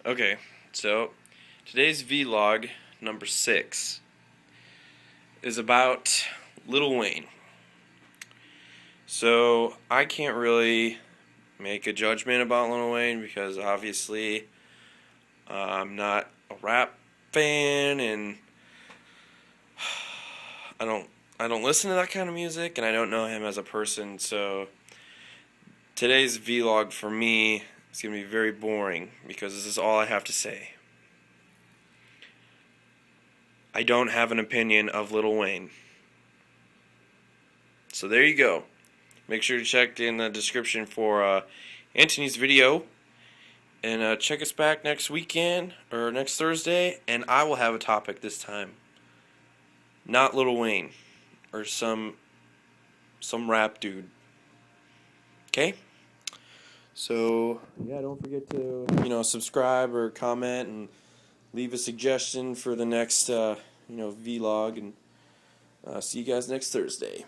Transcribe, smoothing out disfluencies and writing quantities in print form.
Okay, so today's vlog number 6 is about Lil Wayne. So I can't really make a judgment about Lil Wayne because obviously I'm not a rap fan and I don't I don't listen to that kind of music and I don't know him as a person. So today's vlog for me is going to be very boring because this is all I have to say. I don't have an opinion of Lil Wayne. So there you go. Make sure to check in the description for Anthony's video. And check us back next weekend or next Thursday. And I will have a topic this time. Not Lil Wayne. Or some rap dude. Okay? So, yeah, don't forget to, subscribe or comment and leave a suggestion for the next, vlog. And see you guys next Thursday.